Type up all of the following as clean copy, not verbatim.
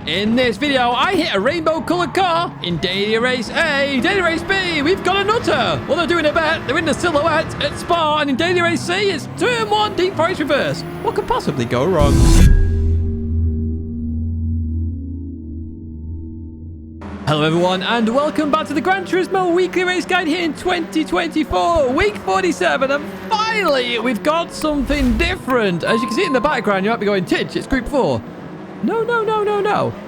In this video, I hit a rainbow coloured car in Daily Race A. Daily Race B, we've got a nutter. Well, they're doing a bet. They're in the silhouette at Spa, and in Daily Race C, it's turn 1 deep forest reverse. What could possibly go wrong? Hello everyone, and welcome back to the Gran Turismo weekly race guide here in 2024, week 47, and finally we've got something different. As you can see in the background, you might be going, Tidge, it's group 4. No.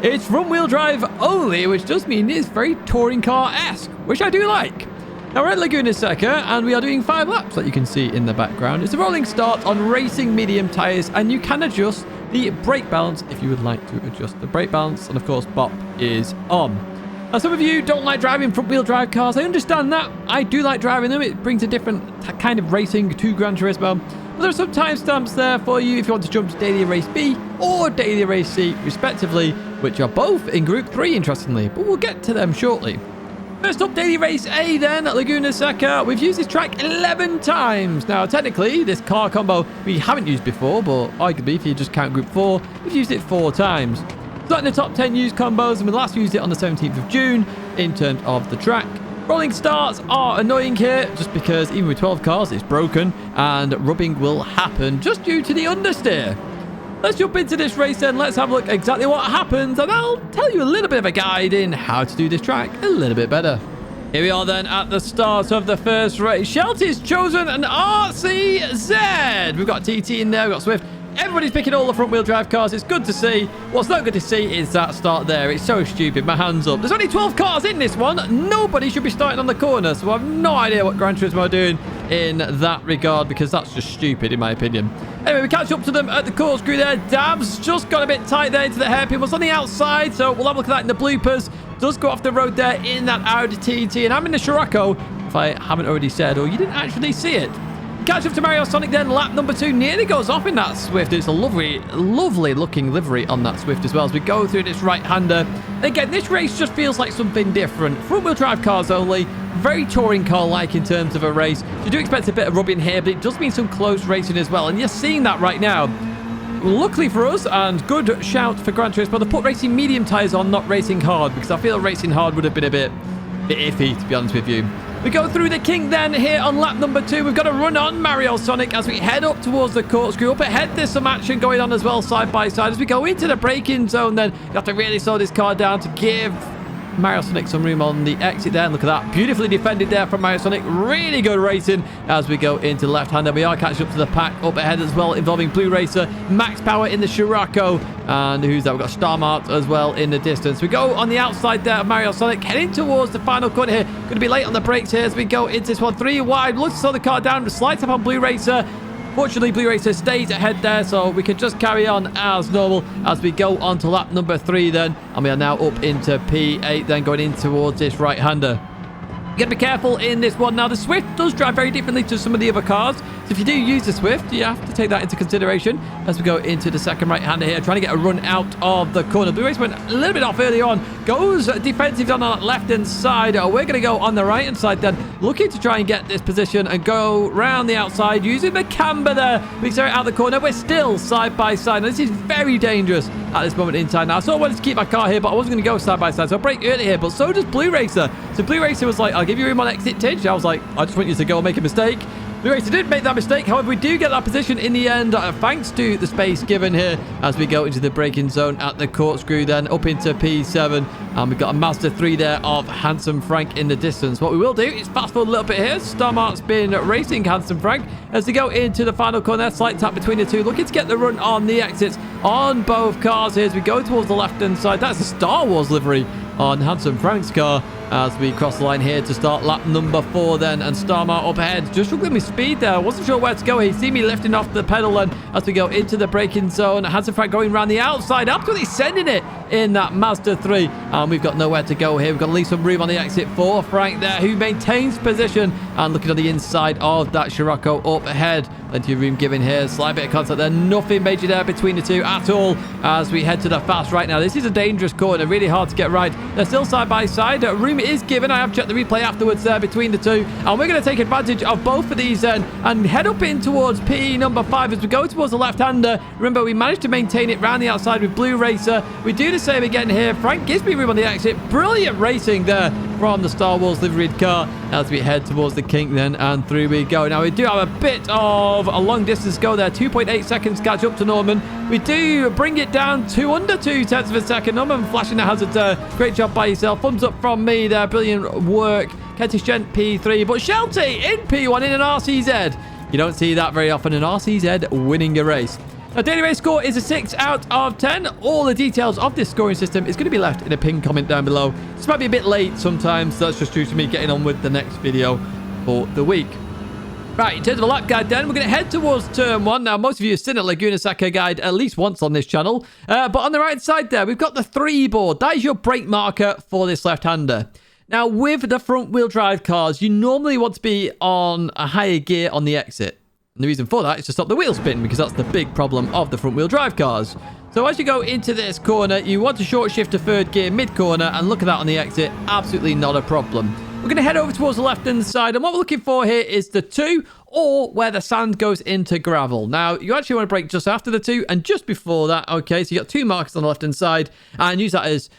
It's front-wheel drive only, which does mean it's very touring car-esque, which I do like. Now we're at Laguna Seca, and we are doing 5 laps, like you can see in the background. It's a rolling start on racing medium tyres, and you can adjust the brake balance if you would like to adjust the brake balance, and of course BOP is on. Now, some of you don't like driving front-wheel drive cars. I understand that. I do like driving them. It brings a different kind of racing to Gran Turismo. But there are some timestamps there for you if you want to jump to Daily Race B or Daily Race C, respectively, which are both in Group 3, interestingly. But we'll get to them shortly. First up, Daily Race A then, at Laguna Seca. We've used this track 11 times. Now, technically, this car combo we haven't used before, but arguably, if you just count Group 4, we've used it 4 times. It's not in the top 10 used combos, and we last used it on the 17th of June in terms of the track. Rolling starts are annoying here, just because even with 12 cars, it's broken, and rubbing will happen just due to the understeer. Let's jump into this race then. Let's have a look exactly what happens, and I'll tell you a little bit of a guide in how to do this track a little bit better. Here we are then at the start of the first race. Shelty's chosen an RCZ. We've got TT in there, we've got Swift. Everybody's picking all the front-wheel drive cars. It's good to see. What's not good to see is that start there. It's so stupid. My hands up. There's only 12 cars in this one. Nobody should be starting on the corner, so I have no idea what Gran Turismo are doing in that regard, because that's just stupid, in my opinion. Anyway, we catch up to them at the corkscrew there. Dabs just got a bit tight there into the hairpin. Was on the outside, so we'll have a look at that in the bloopers. Does go off the road there in that Audi TT, and I'm in the Scirocco, if I haven't already said, or you didn't actually see it. Catch up to Mario Sonic then, lap number 2, nearly goes off in that Swift. It's a lovely looking livery on that Swift as well as we go through this right-hander. Again, this race just feels like something different. Front-wheel drive cars only, very touring car-like in terms of a race. You do expect a bit of rubbing here, but it does mean some close racing as well, and you're seeing that right now. Luckily for us, and good shout for Gran Turismo, they put racing medium tyres on, not racing hard, because I feel racing hard would have been a bit iffy, to be honest with you. We go through the kink then here on lap number 2. We've got a run on Mario Sonic as we head up towards the corkscrew. Up ahead, there's some action going on as well, side by side. As we go into the braking zone then, you have to really slow this car down to give Mario Sonic some room on the exit there. And look at that. Beautifully defended there from Mario Sonic. Really good racing as we go into the left-hander. We are catching up to the pack up ahead as well, involving Blue Racer, Max Power in the Scirocco. And who's that? We've got Star Mart as well in the distance. We go on the outside there of Mario Sonic, heading towards the final corner here. Going to be late on the brakes here as we go into this one. 3 wide. Looks to slow the car down. Slides up on Blue Racer. Fortunately, Blue Racer stays ahead there, so we can just carry on as normal as we go on to lap number 3 then. And we are now up into P8 then, going in towards this right-hander. You got to be careful in this one. Now, the Swift does drive very differently to some of the other cars. So if you do use the Swift, you have to take that into consideration as we go into the second right-hander here, trying to get a run out of the corner. Blue Racer went a little bit off early on. Goes defensive on the left-hand side. We're going to go on the right-hand side then, looking to try and get this position and go round the outside using the camber there. We start out the corner. We're still side by side. Now, this is very dangerous at this moment in time. Now, I sort of wanted to keep my car here, but I wasn't going to go side by side, so I brake early here, but so does Blue Racer. So Blue Racer was like, I'll give you room on exit, Tidge. I was like, I just want you to go and make a mistake. Blue Racer did make that mistake. However, we do get that position in the end, thanks to the space given here as we go into the braking zone at the corkscrew then, up into P7. And we've got a Mazda 3 there of Handsome Frank in the distance. What we will do is fast forward a little bit here. Star Mart's been racing Handsome Frank as they go into the final corner. Slight tap between the two, looking to get the run on the exits on both cars here as we go towards the left-hand side. That's a Star Wars livery on Handsome Frank's car as we cross the line here to start lap number 4 then, and Starmart up ahead just struggling with speed there. I wasn't sure where to go. He see me lifting off the pedal then as we go into the braking zone. Handsome Frank going around the outside, absolutely sending it in that Mazda 3, and we've got nowhere to go here. We've got to leave some room on the exit for Frank there, who maintains position and looking on the inside of that Scirocco up ahead. Plenty of room given here. Slight bit of contact there. Nothing major there between the two at all as we head to the fast right now. This is a dangerous corner. Really hard to get right. They're still side by side. Room is given. I have checked the replay afterwards there between the two. And we're going to take advantage of both of these then and head up in towards P number 5 as we go towards the left-hander. Remember, we managed to maintain it round the outside with Blue Racer. We do the same again here. Frank gives me room on the exit. Brilliant racing there from the Star Wars liveried car as we head towards the kink then, and through we go. Now we do have a bit of a long distance go there. 2.8 seconds catch up to Norman. We do bring it down to under 0.2 of a second. Norman flashing the hazard there. Great job by yourself. Thumbs up from me there. Brilliant work. Kentish Gent P3, but Shelty in P1 in an RCZ. You don't see that very often, an RCZ winning a race. Our daily race score is a 6 out of 10. All the details of this scoring system is going to be left in a pinned comment down below. This might be a bit late sometimes. That's just due to me getting on with the next video for the week. Right, in terms of a lap guide then, we're going to head towards turn 1. Now, most of you have seen a Laguna Seca guide at least once on this channel. But on the right side there, we've got the 3 board. That is your brake marker for this left-hander. Now, with the front-wheel drive cars, you normally want to be on a higher gear on the exit. And the reason for that is to stop the wheel spin, because that's the big problem of the front-wheel drive cars. So as you go into this corner, you want to short shift to 3rd gear mid-corner, and look at that on the exit. Absolutely not a problem. We're going to head over towards the left-hand side, and what we're looking for here is the 2, or where the sand goes into gravel. Now, you actually want to brake just after the 2, and just before that. Okay, so you got 2 markers on the left-hand side, and use that as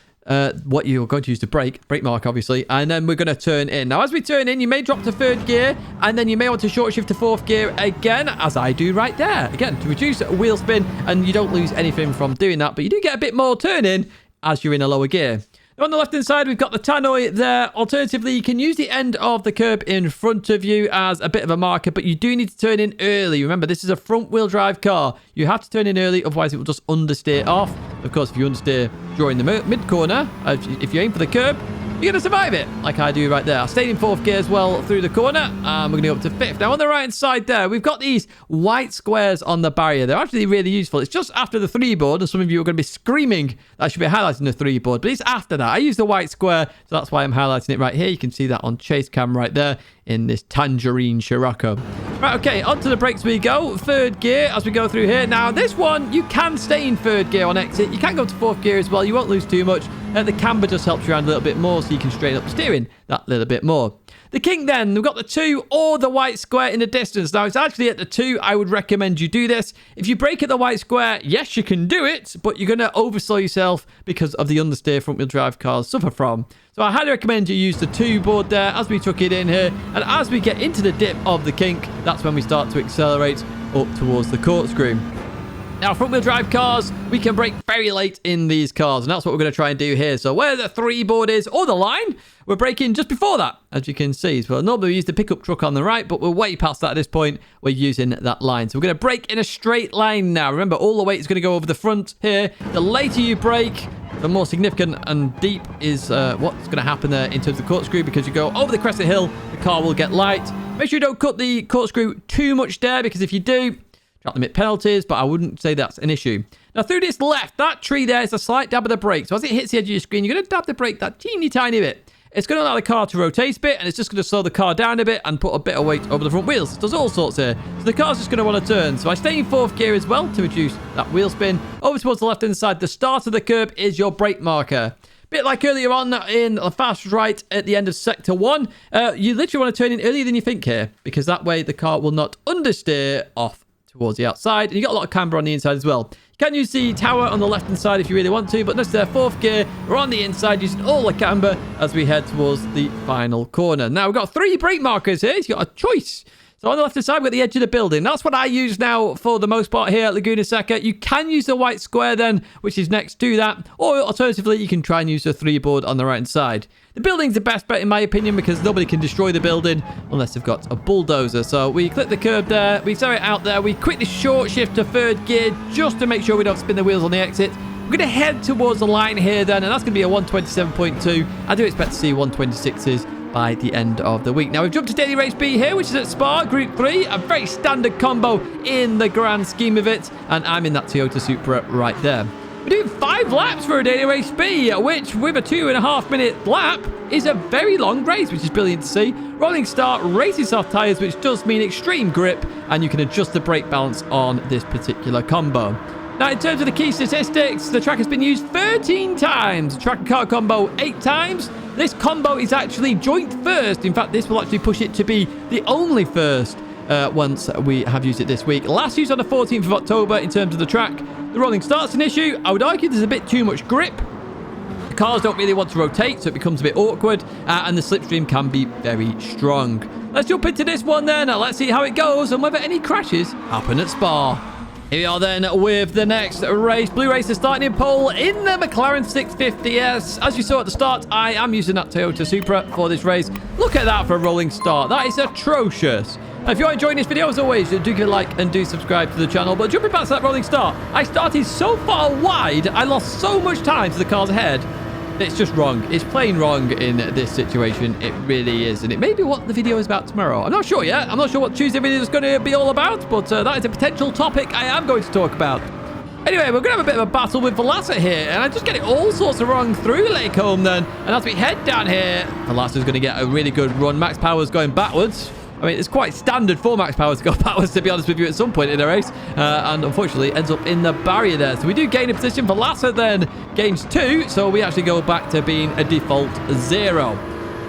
what you're going to use to brake mark, obviously, and then we're going to turn in. Now, as we turn in, you may drop to 3rd gear, and then you may want to short shift to 4th gear again, as I do right there. Again, to reduce wheel spin, and you don't lose anything from doing that, but you do get a bit more turn in as you're in a lower gear. Now, on the left-hand side, we've got the tannoy there. Alternatively, you can use the end of the curb in front of you as a bit of a marker, but you do need to turn in early. Remember, this is a front-wheel drive car. You have to turn in early, otherwise it will just understeer off. Of course, if you understeer during the mid-corner, if you aim for the curb, you're going to survive it, like I do right there. I stayed in 4th gear as well through the corner, and we're going to go up to 5th. Now, on the right-hand side there, we've got these white squares on the barrier. They're actually really useful. It's just after the 3 board, and some of you are going to be screaming that I should be highlighting the 3 board, but it's after that. I use the white square, so that's why I'm highlighting it right here. You can see that on chase cam right there in this tangerine Scirocco. Right, okay, onto the brakes we go. 3rd gear as we go through here. Now, this one, you can stay in 3rd gear on exit. You can go to 4th gear as well. You won't lose too much. The camber just helps you around a little bit more, so you can straighten up the steering that little bit more. The kink then, we've got the 2 or the white square in the distance. Now, it's actually at the 2 I would recommend you do this. If you brake at the white square, yes, you can do it, but you're going to overslow yourself because of the understeer front-wheel drive cars suffer from. So I highly recommend you use the 2 board there as we tuck it in here. And as we get into the dip of the kink, that's when we start to accelerate up towards the corkscrew. Now, front-wheel drive cars, we can brake very late in these cars, and that's what we're going to try and do here. So where the 3 board is, or the line, we're braking just before that, as you can see. So normally we use the pickup truck on the right, but we're way past that at this point. We're using that line. So we're going to brake in a straight line now. Remember, all the weight is going to go over the front here. The later you brake, the more significant and deep is what's going to happen there in terms of corkscrew, because you go over the crescent hill, the car will get light. Make sure you don't cut the corkscrew too much there, because if you do, track limit penalties, but I wouldn't say that's an issue. Now, through this left, that tree there is a slight dab of the brake. So as it hits the edge of your screen, you're going to dab the brake that teeny tiny bit. It's going to allow the car to rotate a bit, and it's just going to slow the car down a bit and put a bit of weight over the front wheels. It does all sorts here. So the car's just going to want to turn. So I stay in 4th gear as well to reduce that wheel spin. Over towards the left-hand side, the start of the curb is your brake marker. Bit like earlier on in the fast right at the end of Sector 1, you literally want to turn in earlier than you think here, because that way the car will not understeer off towards the outside, and you got a lot of camber on the inside as well. You can use the tower on the left hand side if you really want to, but that's their 4th gear. We're on the inside using all the camber as we head towards the final corner. Now we've got 3 brake markers here. You've got a choice. So on the left hand side, we've got the edge of the building. That's what I use now for the most part here at Laguna Seca. You can use the white square then, which is next to that, or alternatively, you can try and use the 3 board on the right hand side. The building's the best bet in my opinion, because nobody can destroy the building unless they've got a bulldozer. So we click the curb there, we zero it out there, we quickly short shift to 3rd gear just to make sure we don't spin the wheels on the exit. We're going to head towards the line here then, and that's going to be a 127.2. I do expect to see 126s by the end of the week. Now we've jumped to Daily Race B here, which is at Spa, Group 3. A very standard combo in the grand scheme of it. And I'm in that Toyota Supra right there. We're doing 5 laps for a daily race B, which with a 2.5-minute lap is a very long race, which is brilliant to see. Rolling start, racing soft tyres, which does mean extreme grip, and you can adjust the brake balance on this particular combo. Now, in terms of the key statistics, the track has been used 13 times. Track and car combo 8 times. This combo is actually joint first. In fact, this will actually push it to be the only first once we have used it this week. Last used on the 14th of October in terms of the track. The rolling start's an issue. I would argue there's a bit too much grip. The cars don't really want to rotate, so it becomes a bit awkward, and the slipstream can be very strong. Let's jump into this one then. Let's see how it goes and whether any crashes happen at Spa. Here we are then with the next race. Blue Racer starting in pole in the McLaren 650S. As you saw at the start, I am using that Toyota Supra for this race. Look at that for a rolling start. That is atrocious. If you're enjoying this video, as always, do give a like and do subscribe to the channel. But jumping back to that rolling start, I started so far wide, I lost so much time to the cars ahead. It's just wrong. It's plain wrong in this situation. It really is. And it may be what the video is about tomorrow. I'm not sure yet. I'm not sure what Tuesday video is going to be all about. But that is a potential topic I am going to talk about. Anyway, we're going to have a bit of a battle with Velasa here. And I just get it all sorts of wrong through Lakeholm then. And as we head down here, Velasa's going to get a really good run. Max Power's going backwards. I mean, it's quite standard for Max Power to go backwards, to be honest with you, at some point in the race. And unfortunately, ends up in the barrier there. So we do gain a position. Velasa then gains 2. So we actually go back to being a default 0.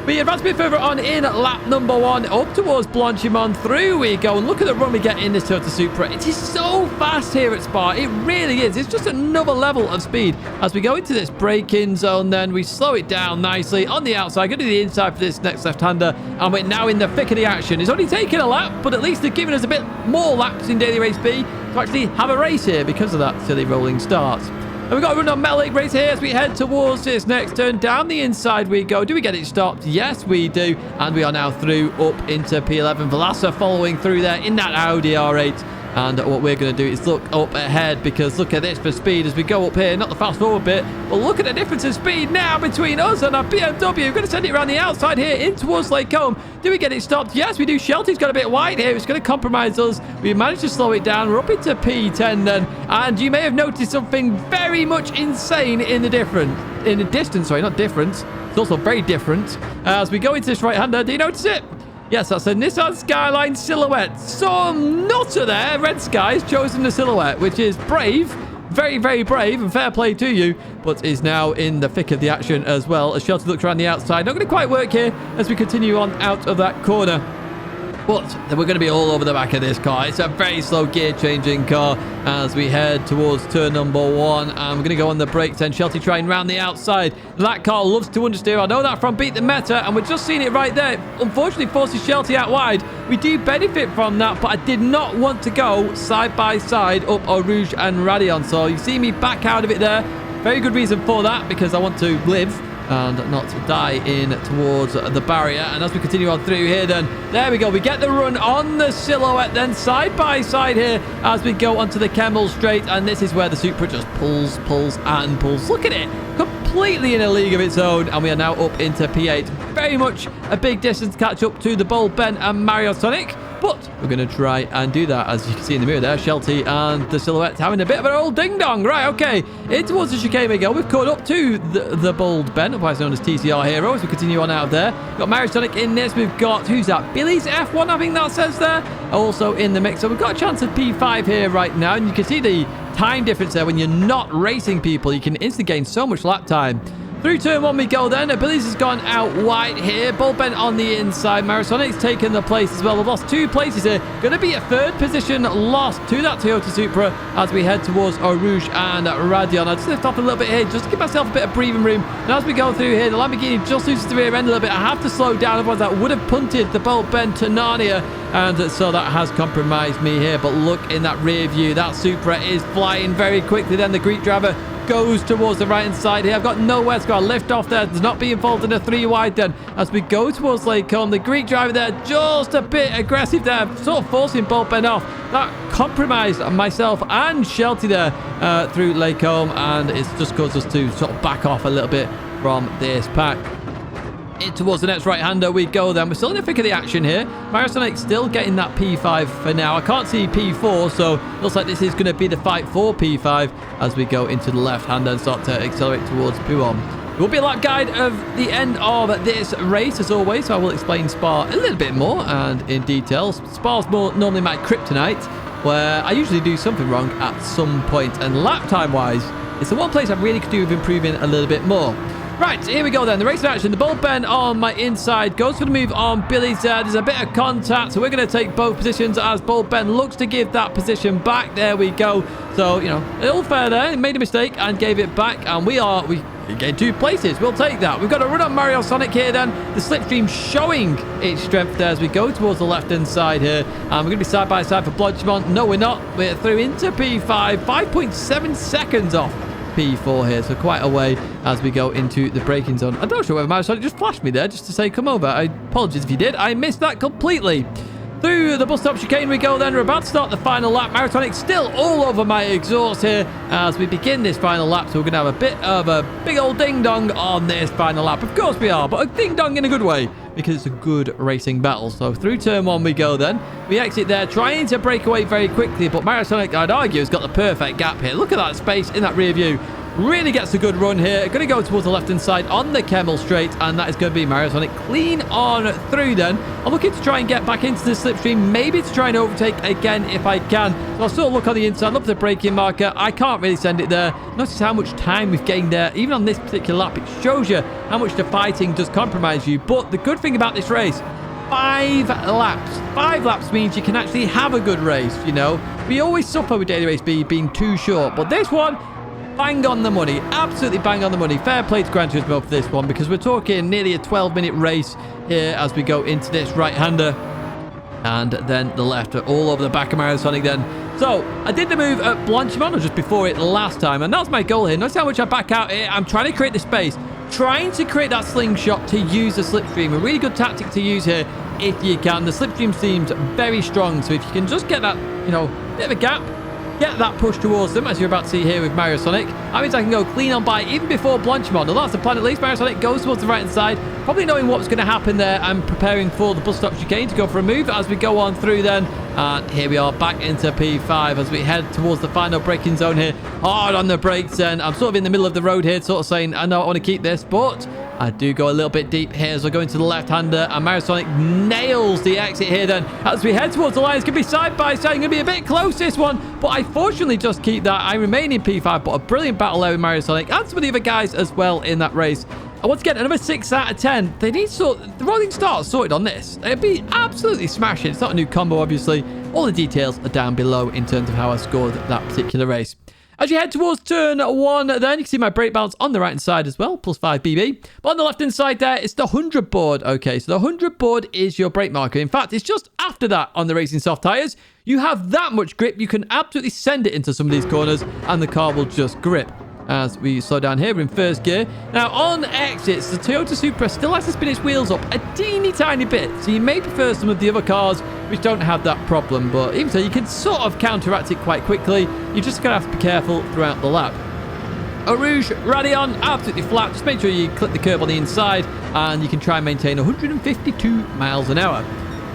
We advance a bit further on in lap number 1, up towards Blanchimont. Through we go, and look at the run we get in this Toyota Supra. It is so fast here at Spa. It really is. It's just another level of speed. As we go into this braking zone, then we slow it down nicely on the outside, go to the inside for this next left-hander, and we're now in the thick of the action. It's only taken a lap, but at least they're giving us a bit more laps in Daily Race B to actually have a race here because of that silly rolling start. And we've got a run on Melik race here as we head towards this next turn. Down the inside we go. Do we get it stopped? Yes, we do. And we are now through up into P11. Velasa following through there in that Audi R8. And what we're going to do is look up ahead, because look at this for speed as we go up here. Not the fast forward bit, but look at the difference in speed now between us and our BMW. We're going to send it around the outside here in towards Lakeholm. Do we get it stopped? Yes, we do. Shelty's got a bit wide here. It's going to compromise us. We managed to slow it down. We're up into P10 then. And you may have noticed something very much insane in the distance. Sorry, not difference. It's also very different. As we go into this right-hander, do you notice it? Yes, that's a Nissan Skyline Silhouette. Some nutter there, Red Sky, has chosen the Silhouette, which is brave. Very, very brave, and fair play to you, but is now in the thick of the action as well. As Shelty looks around the outside. Not going to quite work here as we continue on out of that corner. But we're going to be all over the back of this car. It's a very slow gear-changing car as we head towards turn number 1. And we're going to go on the brakes then. Shelty trying round the outside. That car loves to understeer. I know that from Beat the Meta, and we're just seeing it right there. Unfortunately, forces Shelty out wide. We do benefit from that, but I did not want to go side by side up Eau Rouge and Radion. So you see me back out of it there. Very good reason for that, because I want to live and not die in towards the barrier. And as we continue on through here then, there we go. We get the run on the Silhouette then side by side here as we go onto the Kemmel Straight. And this is where the Supra just pulls and pulls. Look at it. Completely in a league of its own. And we are now up into P8. Very much a big distance to catch up to the Bold Ben and Mario Sonic. But we're going to try and do that. As you can see in the mirror there, Shelty and the Silhouette having a bit of an old ding-dong. Right, okay. In towards the chicane we go. We've caught up to the Bold Ben, otherwise known as TCR Hero, as we continue on out of there. We've got Mario Sonic in this. We've got, who's that? Billy's F1, I think that says there. Also in the mix. So we've got a chance of P5 here right now. And you can see the time difference there. When you're not racing people, you can instantly gain so much lap time. Through turn 1 we go then. Billy's has gone out wide here. Bold Ben on the inside. Marasonic's taken the place as well. We've lost 2 places here. Going to be a 3rd position lost to that Toyota Supra as we head towards Eau Rouge and Radion. I just lift off a little bit here just to give myself a bit of breathing room. And as we go through here, the Lamborghini just loses the rear end a little bit. I have to slow down, otherwise that would have punted the Bold Ben to Narnia. And so that has compromised me here. But look in that rear view. That Supra is flying very quickly. Then the Greek driver goes towards the right hand side here. I've got nowhere to go. I'll lift off there. Does not be involved in a 3 wide then. As we go towards Lakeholm, the Greek driver there just a bit aggressive there, sort of forcing Bold Ben off. That compromised myself and Shelty there through Lakeholm, and it's just caused us to sort of back off a little bit from this pack. In towards the next right-hander we go then. We're still in the thick of the action here. Mario Sonic still getting that P5 for now. I can't see P4, so looks like this is going to be the fight for P5 as we go into the left-hander and start to accelerate towards Puon. There will be a lap guide of the end of this race as always, so I will explain Spa a little bit more and in detail. Spa's more normally my kryptonite, where I usually do something wrong at some point, and lap time-wise, it's the one place I really could do with improving a little bit more. Right, here we go then. The race in action. The ball bend on my inside goes for the move on Billy's there. There's a bit of contact, so we're going to take both positions as ball bend looks to give that position back. There we go. So, you know, all fair there. He made a mistake and gave it back, and we gained 2 places. We'll take that. We've got a run on Mario Sonic here then. The slipstream showing its strength there as we go towards the left-hand side here. And we're going to be side by side for Blodgemont. No, we're not. We're through into P5. 5.7 seconds off P4 here, so quite a way as we go into the braking zone. I'm not sure whether Mario Sonic just flashed me there just to say come over. I apologize if you did. I missed that completely. Through the bus stop chicane we go then. We're about to start the final lap. Mario Sonic still all over my exhaust here as we begin this final lap, so we're going to have a bit of a big old ding-dong on this final lap. Of course we are, but a ding-dong in a good way, because it's a good racing battle. So through turn 1 we go then. We exit there, trying to break away very quickly, but Mario Sonic, I'd argue, has got the perfect gap here. Look at that space in that rear view. Really gets a good run here. Going to go towards the left-hand side on the Kemmel straight, and that is going to be Mario Sonic clean on through then. I'm looking to try and get back into the slipstream, maybe to try and overtake again if I can. So I'll sort of look on the inside, look for the braking marker. I can't really send it there. Notice how much time we've gained there. Even on this particular lap, it shows you how much the fighting does compromise you. But the good thing about this race, 5 laps. 5 laps means you can actually have a good race, you know. We always suffer with Daily Race B being too short, but this one, bang on the money. Absolutely bang on the money. Fair play to Gran Turismo for this one, because we're talking nearly a 12-minute race here as we go into this right-hander. And then the left all over the back of Mario Sonic then. So, I did the move at Blanchimon just before it last time, and that's my goal here. Notice how much I back out here. I'm trying to create the space. Trying to create that slingshot to use the slipstream. A really good tactic to use here if you can. The slipstream seems very strong, so if you can just get that, you know, bit of a gap, get that push towards them, as you're about to see here with Mario Sonic. That means I can go clean on by even before Blanchimon. Well, that's the plan at least. Mario Sonic goes towards the right-hand side. Probably knowing what's going to happen there. I'm preparing for the bus stop chicane to go for a move as we go on through then. And here we are back into P5 as we head towards the final braking zone here. Hard on the brakes then. I'm sort of in the middle of the road here, sort of saying, I know I want to keep this, but I do go a little bit deep here as we're going to the left-hander, and Mario Sonic nails the exit here then. As we head towards the line, it's going to be side by side. Going to be a bit close, this one, but I fortunately just keep that. I remain in P5, but a brilliant battle there with Mario Sonic and some of the other guys as well in that race. And once again, another 6 out of 10. They need the rolling start sorted on this. It'd be absolutely smashing. It's not a new combo, obviously. All the details are down below in terms of how I scored that particular race. As you head towards turn 1, then you can see my brake balance on the right-hand side as well, plus 5 BB. But on the left-hand side there, it's the 100 board. Okay, so the 100 board is your brake marker. In fact, it's just after that on the Racing Soft tyres. You have that much grip, you can absolutely send it into some of these corners, and the car will just grip. As we slow down here, we're in first gear. Now, on exits, the Toyota Supra still has to spin its wheels up a teeny tiny bit. So you may prefer some of the other cars which don't have that problem. But even so, you can sort of counteract it quite quickly. You're just going to have to be careful throughout the lap. A Rouge Radion, absolutely flat. Just make sure you clip the curb on the inside, and you can try and maintain 152 miles an hour.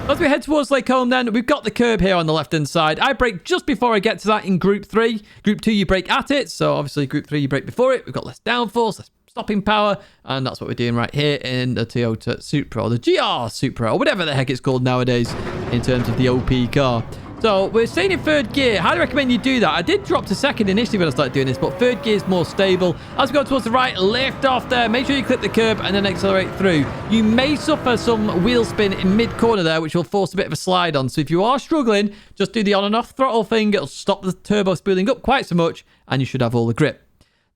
As we head towards Lake Holm then, we've got the curb here on the left-hand side. I brake just before I get to that in Group 3. Group 2, you brake at it. So obviously Group 3, you brake before it. We've got less downforce, less stopping power. And that's what we're doing right here in the Toyota Supra, or the GR Supra, or whatever the heck it's called nowadays in terms of the OP car. So we're staying in third gear. Highly recommend you do that. I did drop to second initially when I started doing this, but third gear is more stable. As we go towards the right, lift off there. Make sure you clip the curb and then accelerate through. You may suffer some wheel spin in mid-corner there, which will force a bit of a slide on. So if you are struggling, just do the on and off throttle thing. It'll stop the turbo spooling up quite so much, and you should have all the grip.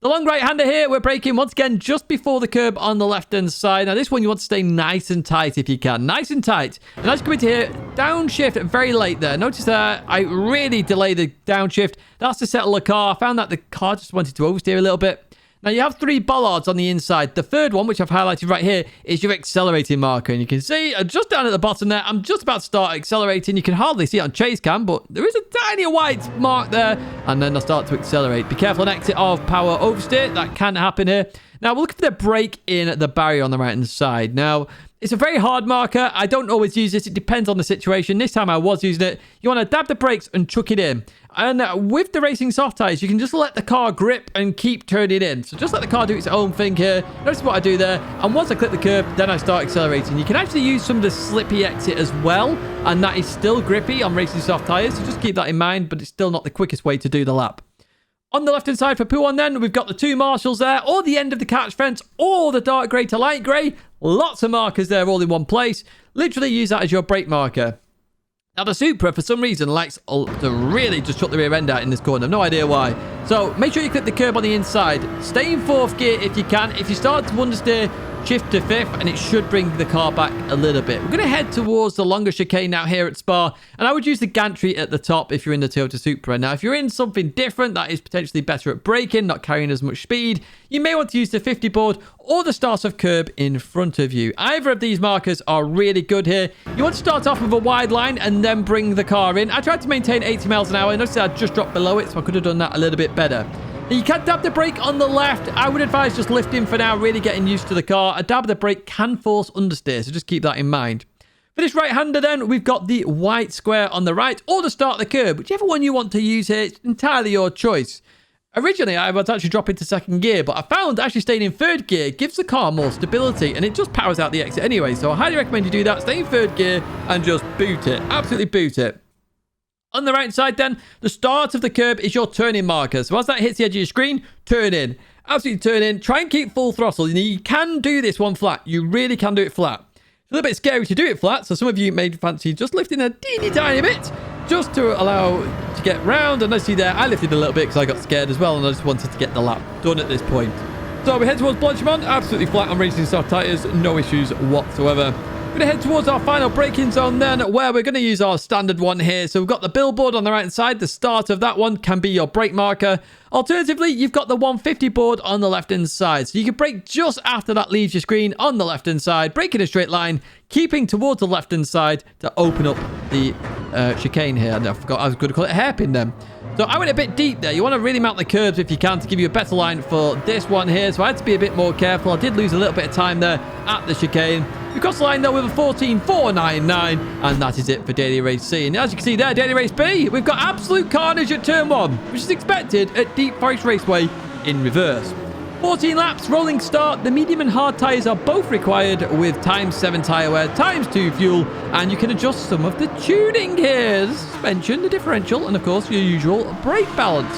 The long right-hander here, we're braking once again just before the curb on the left-hand side. Now, this one you want to stay nice and tight if you can. Nice and tight. And as you come into here, downshift very late there. Notice there, I really delay the downshift. That's to settle the car. I found that the car just wanted to oversteer a little bit. Now, you have 3 bollards on the inside. The third one, which I've highlighted right here, is your accelerating marker. And you can see just down at the bottom there, I'm just about to start accelerating. You can hardly see it on chase cam, but there is a tiny white mark there. And then I start to accelerate. Be careful on exit of power oversteer. That can happen here. Now, we're looking for the break in the barrier on the right-hand side. Now, it's a very hard marker. I don't always use this. It depends on the situation. This time I was using it. You want to dab the brakes and chuck it in. And with the racing soft tires, you can just let the car grip and keep turning in. So just let the car do its own thing here. Notice what I do there. And once I click the curb, then I start accelerating. You can actually use some of the slippy exit as well. And that is still grippy on racing soft tires. So just keep that in mind. But it's still not the quickest way to do the lap. On the left-hand side for P1 then, we've got the 2 marshals there, or the end of the catch fence, or the dark grey to light grey. Lots of markers there all in one place. Literally use that as your brake marker. Now, the Supra, for some reason, likes to really just shut the rear end out in this corner. No idea why. So, make sure you clip the curb on the inside. Stay in 4th gear if you can. If you start to understeer, shift to 5th, and it should bring the car back a little bit. We're going to head towards the longer chicane now here at Spa, and I would use the gantry at the top if you're in the Toyota Supra. Now, if you're in something different that is potentially better at braking, not carrying as much speed, you may want to use the 50 board or the start-off curb in front of you. Either of these markers are really good here. You want to start off with a wide line and then bring the car in. I tried to maintain 80 miles an hour. Notice I just dropped below it, so I could have done that a little bit better. You can dab the brake on the left. I would advise just lifting for now, really getting used to the car. A dab of the brake can force understeer, so just keep that in mind. For this right-hander then, we've got the white square on the right, or the start the curb. Whichever one you want to use here, it's entirely your choice. Originally, I was actually dropping to 2nd gear, but I found actually staying in 3rd gear gives the car more stability, and it just powers out the exit anyway. So I highly recommend you do that. Stay in 3rd gear and just boot it. Absolutely boot it. On the right side then, the start of the curb is your turning marker. So as that hits the edge of your screen, turn in. Absolutely turn in. Try and keep full throttle. You can do this one flat. You really can do it flat. It's a little bit scary to do it flat, so some of you may fancy just lifting a teeny tiny bit just to allow to get round. And I see there, I lifted a little bit because I got scared as well, and I just wanted to get the lap done at this point. So we head towards Blanchimont, absolutely flat on racing soft tyres, no issues whatsoever. We're going to head towards our final braking zone then, where we're going to use our standard one here. So we've got the billboard on the right side. The start of that one can be your brake marker. Alternatively, you've got the 150 board on the left-hand side. So you can brake just after that leaves your screen on the left-hand side. Brake in a straight line, keeping towards the left-hand side to open up the chicane here. And I forgot I was going to call it a hairpin then. So I went a bit deep there. You want to really mount the curbs if you can to give you a better line for this one here. So I had to be a bit more careful. I did lose a little bit of time there at the chicane. We crossed the line though with a 14.499, and that is it for Daily Race C. And as you can see there, Daily Race B, we've got absolute carnage at turn 1, which is expected at Deep Forest Raceway in reverse. 14 laps, rolling start. The medium and hard tyres are both required with ×7 tyre wear, ×2 fuel, and you can adjust some of the tuning here. The suspension, the differential, and of course your usual brake balance.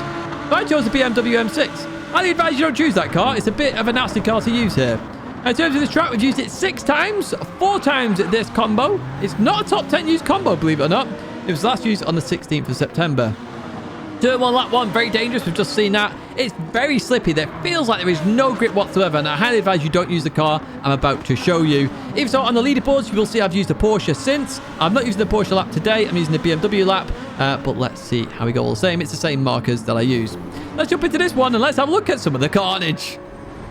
So I chose the BMW M6. Highly advise you don't choose that car. It's a bit of a nasty car to use here. In terms of this track, we've used it 6 times, 4 times this combo. It's not a top 10 used combo, believe it or not. It was last used on the 16th of September. Turn 1, lap 1, very dangerous. We've just seen that. It's very slippy. There feels like there is no grip whatsoever, and I highly advise you don't use the car I'm about to show you. If so, on the leaderboards, you will see I've used a Porsche since. I'm not using the Porsche lap today. I'm using the BMW lap, but let's see how we go all the same. It's the same markers that I use. Let's jump into this one, and let's have a look at some of the carnage.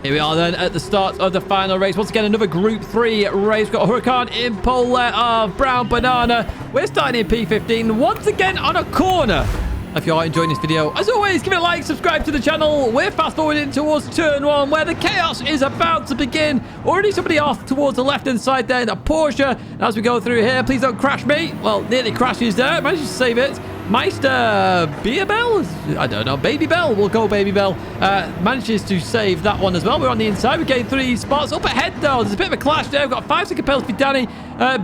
Here we are then at the start of the final race. Once again, another Group 3 race. We've got Huracan in pole there of Brown Banana. We're starting in P15 once again on a corner. If you are enjoying this video, as always, give it a like, subscribe to the channel. We're fast forwarding towards turn 1 where the chaos is about to begin. Already somebody off towards the left-hand side there in a Porsche. And as we go through here, please don't crash me. Well, nearly crashes there. Managed to save it. Meister Beerbell? I don't know. Baby Bell. We'll go Baby Bell. Manages to save that one as well. We're on the inside. We gained 3 spots. Up ahead, though, there's a bit of a clash there. We've got a 5-second penalty for Danny.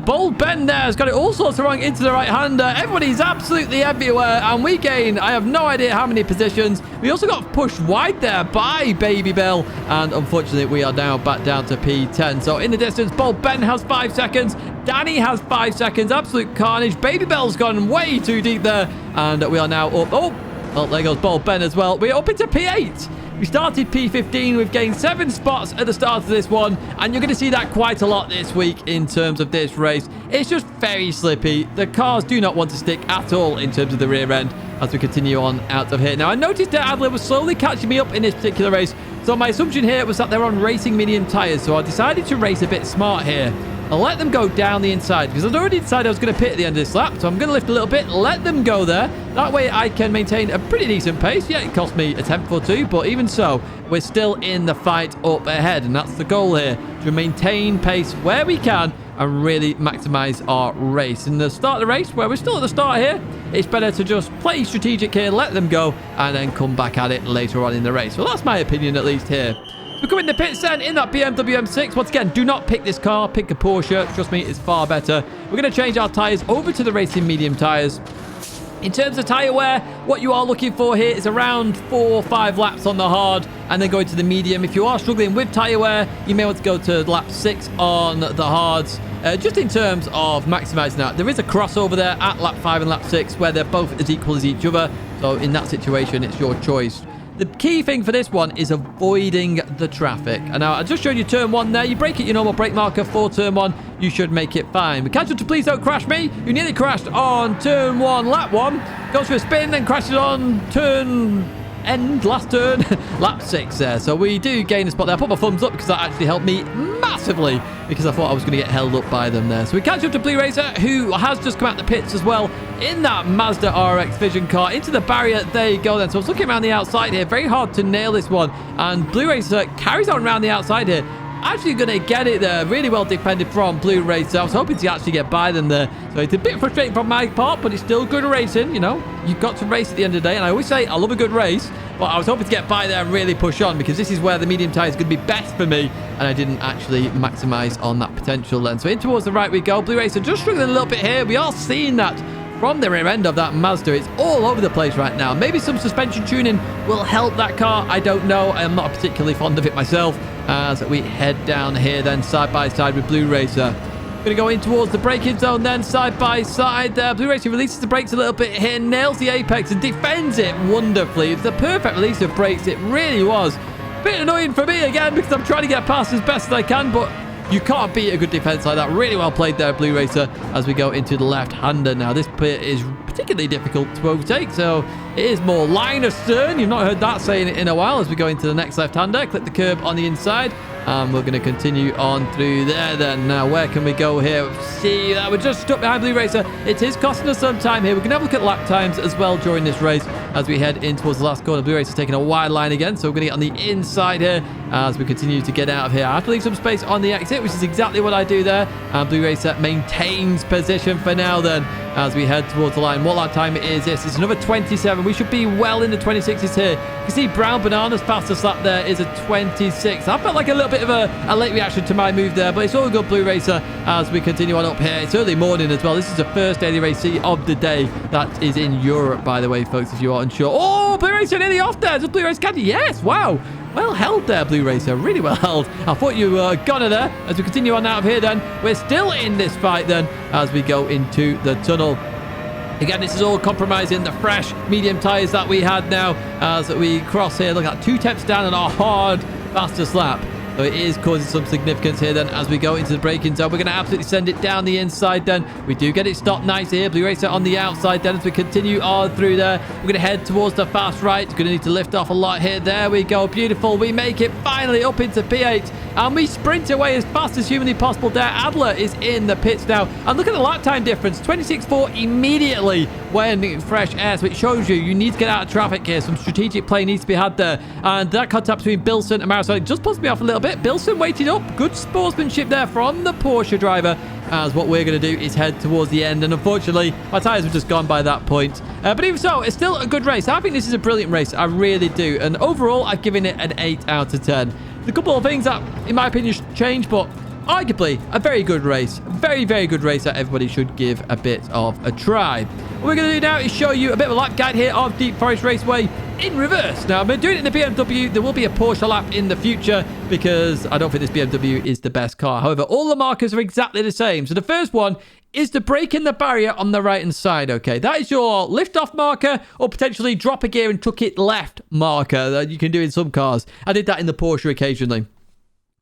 Bold Ben there has got it all sorts of wrong into the right-hander. Everybody's absolutely everywhere. And we gain, I have no idea how many positions. We also got pushed wide there by Baby Bell. And unfortunately, we are now back down to P10. So in the distance, Bold Ben has 5 seconds. Danny has 5 seconds. Absolute carnage. Baby Bell's gone way too deep there. And we are now up. Oh, well, there goes Bold Ben as well. We're up into P8. We started P15. We've gained 7 spots at the start of this one. And you're going to see that quite a lot this week in terms of this race. It's just very slippy. The cars do not want to stick at all in terms of the rear end as we continue on out of here. Now, I noticed that Adler was slowly catching me up in this particular race. So my assumption here was that they're on racing medium tyres. So I decided to race a bit smart here. I'll let them go down the inside because I'd already decided I was going to pit at the end of this lap. So I'm going to lift a little bit, let them go there. That way I can maintain a pretty decent pace. Yeah, it cost me a 10th or 2, but even so, we're still in the fight up ahead. And that's the goal here, to maintain pace where we can and really maximize our race. In the start of the race, where we're still at the start here, it's better to just play strategic here, let them go, and then come back at it later on in the race. Well, that's my opinion, at least here. We're coming to pits then in that BMW M6. Once again, do not pick this car. Pick a Porsche. Trust me, it's far better. We're going to change our tyres over to the racing medium tyres. In terms of tyre wear, what you are looking for here is around 4 or 5 laps on the hard and then go into the medium. If you are struggling with tyre wear, you may want to go to lap 6 on the hards. Just in terms of maximising that, there is a crossover there at lap 5 and lap 6 where they're both as equal as each other. So in that situation, it's your choice. The key thing for this one is avoiding the traffic. And now, I just showed you turn 1 there. You brake at your normal brake marker for turn 1. You should make it fine. But casualty, please don't crash me. You nearly crashed on turn 1, lap 1. Goes for a spin, then crashes on last turn, lap 6 there. So we do gain a spot there. I put my thumbs up because that actually helped me massively because I thought I was going to get held up by them there. So we catch up to Blue Racer, who has just come out the pits as well in that Mazda RX Vision car. Into the barrier, there you go then. So I was looking around the outside here. Very hard to nail this one. And Blue Racer carries on around the outside here. Actually going to get it there. Really well defended from Blue Racer. I was hoping to actually get by them there. So it's a bit frustrating from my part, but it's still good racing. You know, you've got to race at the end of the day. And I always say I love a good race, but I was hoping to get by there and really push on because this is where the medium tyre is going to be best for me. And I didn't actually maximize on that potential then. So in towards the right we go. Blue Racer just struggling a little bit here. We are seeing that from the rear end of that Mazda. It's all over the place right now. Maybe some suspension tuning will help that car. I don't know. I'm not particularly fond of it myself. As we head down here then side by side with Blue Racer. Going to go in towards the braking zone then side by side there. Blue Racer releases the brakes a little bit here, nails the apex and defends it wonderfully. It's the perfect release of brakes. It really was. A bit annoying for me again because I'm trying to get past as best as I can, but you can't beat a good defense like that. Really well played there, Blue Racer, as we go into the left-hander. Now, this pit is particularly difficult to overtake, so it is more line astern. You've not heard that saying in a while as we go into the next left-hander. Clip the curb on the inside, and we're going to continue on through there then. Now, where can we go here? See that we're just stuck behind Blue Racer. It is costing us some time here. We're going to have a look at lap times as well during this race as we head in towards the last corner. Blue Racer's taking a wide line again, so we're going to get on the inside here as we continue to get out of here. I have to leave some space on the exit, which is exactly what I do there. And Blue Racer maintains position for now then as we head towards the line. What lap time is this? It's another 27. We should be well in the 26s here. You can see Brown Banana's fastest lap there is a 26. I felt like a little bit of a late reaction to my move there, but it's all good, Blue Racer, as we continue on up here. It's early morning as well. This is the first daily race of the day. That is in Europe, by the way, folks, if you are unsure. Oh, Blue Racer nearly off there. Does Blue Racer catch it? Yes, wow. Well held there, Blue Racer. Really well held. I thought you were gonna there. As we continue on out of here then, we're still in this fight then as we go into the tunnel. Again, this is all compromising the fresh medium tyres that we had now as we cross here. Look at 2 tenths down on our hard fastest lap. So it is causing some significance here then as we go into the braking zone. We're going to absolutely send it down the inside then. We do get it stopped nice here. Blue Racer on the outside then as we continue on through there. We're going to head towards the fast right. Going to need to lift off a lot here. There we go. Beautiful. We make it finally up into P8 and we sprint away as fast as humanly possible there. Adler is in the pits now. And look at the lap time difference. 26.4 immediately when fresh air. So it shows you need to get out of traffic here. Some strategic play needs to be had there. And that contact between Bilson and Marisol just puts me off a little bit. Bilson waited up. Good sportsmanship there from the Porsche driver. As what we're going to do is head towards the end. And unfortunately, my tyres have just gone by that point. But even so, it's still a good race. I think this is a brilliant race. I really do. And overall, I've given it an 8 out of 10. There's a couple of things that, in my opinion, should change, but arguably a very good race. Very, very good race that everybody should give a bit of a try. What we're going to do now is show you a bit of a lap guide here of Deep Forest Raceway in reverse. Now, I've been doing it in the BMW. There will be a Porsche lap in the future because I don't think this BMW is the best car. However, all the markers are exactly the same. So the first one is the brake in the barrier on the right-hand side, okay? That is your lift-off marker or potentially drop a gear and tuck it left marker that you can do in some cars. I did that in the Porsche occasionally.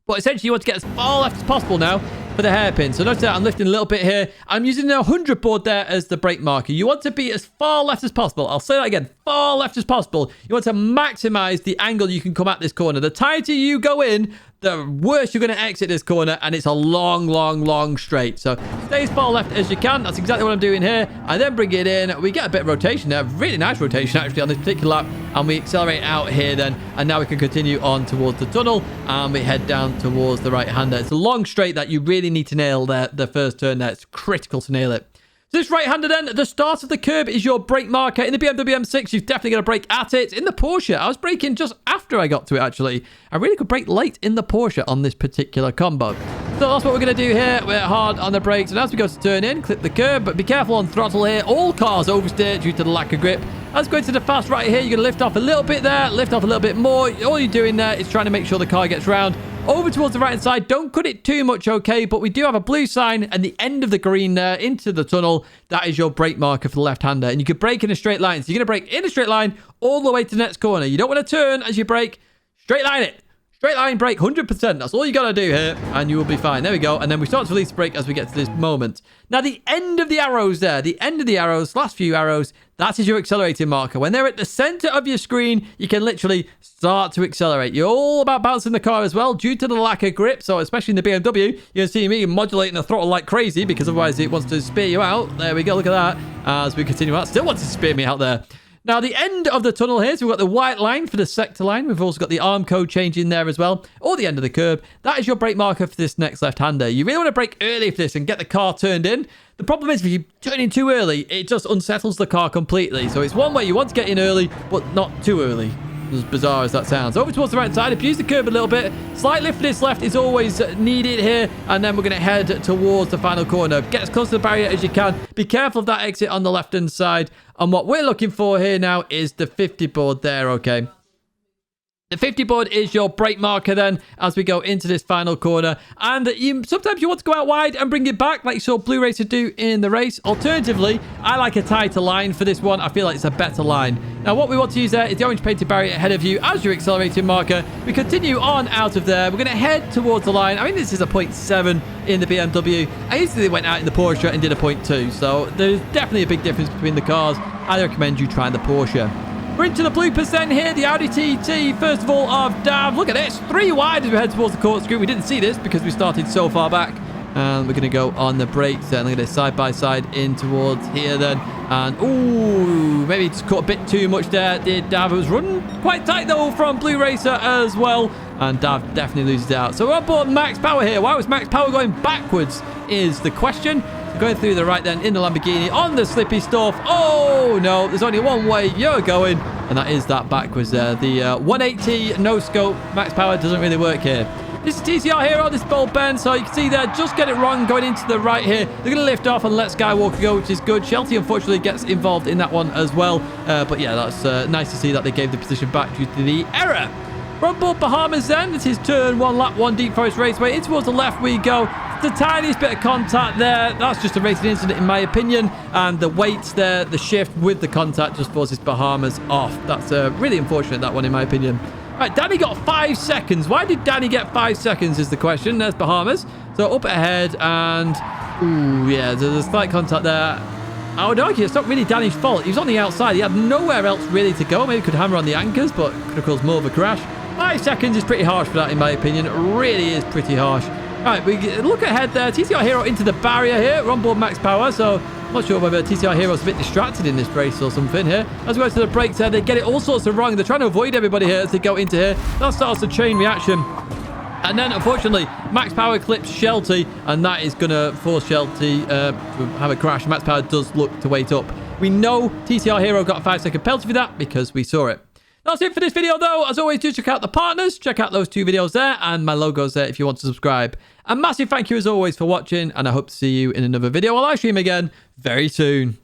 But essentially, you want to get as far left as possible now for the hairpin. So notice that I'm lifting a little bit here. I'm using the 100 board there as the brake marker. You want to be as far left as possible. I'll say that again. far left as possible. You want to maximize the angle you can come at this corner. The tighter you go in, the worse you're going to exit this corner, and it's a long straight. So stay as far left as you can. That's exactly what I'm doing here. I then bring it in. We get a bit of rotation there. Really nice rotation, actually, on this particular lap. And we accelerate out here then. And now we can continue on towards the tunnel. And we head down towards the right-hander. It's a long straight that you really need to nail there. The first turn there. It's critical to nail it. So this right-hander then, the start of the curb is your brake marker. In the BMW M6, you've definitely got to brake at it. In the Porsche, I was braking just after I got to it, actually. I really could brake late in the Porsche on this particular combo. So that's what we're going to do here. We're hard on the brakes. And as we go to turn in, clip the curb, but be careful on throttle here. All cars oversteer due to the lack of grip. As we go to the fast right here, you're going to lift off a little bit there, lift off a little bit more. All you're doing there is trying to make sure the car gets round. Over towards the right-hand side. Don't cut it too much, okay? But we do have a blue sign and the end of the green there into the tunnel. That is your brake marker for the left-hander. And you can brake in a straight line. So you're going to brake in a straight line all the way to the next corner. You don't want to turn as you brake. Straight line it. Straight line brake, 100%. That's all you got to do here, and you will be fine. There we go. And then we start to release the brake as we get to this moment. Now, the end of the arrows there, the end of the arrows, last few arrows, that is your accelerating marker. When they're at the center of your screen, you can literally start to accelerate. You're all about bouncing the car as well due to the lack of grip. So especially in the BMW, you're going to see me modulating the throttle like crazy because otherwise it wants to spear you out. There we go. Look at that. As we continue out, still wants to spear me out there. Now, the end of the tunnel here, so we've got the white line for the sector line. We've also got the arm code change in there as well, or the end of the curb. That is your brake marker for this next left-hander. You really want to brake early for this and get the car turned in. The problem is if you turn in too early, it just unsettles the car completely. So it's one way you want to get in early, but not too early. As bizarre as that sounds. Over towards the right side, abuse the curb a little bit. Slight lift for this left is always needed here. And then we're going to head towards the final corner. Get as close to the barrier as you can. Be careful of that exit on the left-hand side. And what we're looking for here now is the 50 board there, okay? The 50 board is your brake marker then as we go into this final corner. And sometimes you want to go out wide and bring it back like you saw Blue Racer do in the race. Alternatively, I like a tighter line for this one. I feel like it's a better line. Now, what we want to use there is the orange painted barrier ahead of you as your accelerating marker. We continue on out of there. We're going to head towards the line. I mean, this is a 0.7 in the BMW. I instantly went out in the Porsche and did a 0.2. So there's definitely a big difference between the cars. I recommend you try the Porsche. We're into the bloopers then here, the Audi TT, first of all, of Dav. Look at this, 3 wide as we head towards the corkscrew. We didn't see this because we started so far back. And we're going to go on the brakes then. Look at this, side by side in towards here then. And, ooh, maybe just caught a bit too much there, did Dav. It was running quite tight, though, from Blue Racer as well. And Dav definitely loses out. So we're on board Max Power here. Why was Max Power going backwards is the question. Going through the right then in the Lamborghini on the slippy stuff. Oh, no, there's only one way you're going, and that is that backwards there. The 180 no scope Max Power doesn't really work here. This is TCR Hero, this bold bend, so you can see there, just get it wrong going into the right here. They're going to lift off and let Skywalker go, which is good. Shelty, unfortunately, gets involved in that one as well. But yeah, that's nice to see that they gave the position back due to the error. We're on board Bahamas then. This is turn 1, lap 1, Deep Forest Raceway. In towards the left we go. The tiniest bit of contact there. That's just a racing incident in my opinion. And the weight there, the shift with the contact just forces Bahamas off. That's really unfortunate, that one, in my opinion. Right, Danny got 5 seconds. Why did Danny get 5 seconds is the question. There's Bahamas. So up ahead and... Ooh, yeah, there's a slight contact there. I would argue it's not really Danny's fault. He was on the outside. He had nowhere else really to go. Maybe he could hammer on the anchors, but could have caused more of a crash. 5 seconds is pretty harsh for that, in my opinion. It really is pretty harsh. Right, we look ahead there. TCR Hero into the barrier here. We're on board Max Power, so I'm not sure whether TCR Hero's a bit distracted in this race or something here. As we go to the brakes there, they get it all sorts of wrong. They're trying to avoid everybody here as they go into here. That starts a chain reaction. And then, unfortunately, Max Power clips Shelty, and that is going to force Shelty to have a crash. Max Power does look to wait up. We know TCR Hero got a 5-second penalty for that because we saw it. That's it for this video, though. As always, do check out the partners. Check out those 2 videos there and my logos there if you want to subscribe. A massive thank you, as always, for watching, and I hope to see you in another video or live stream again very soon.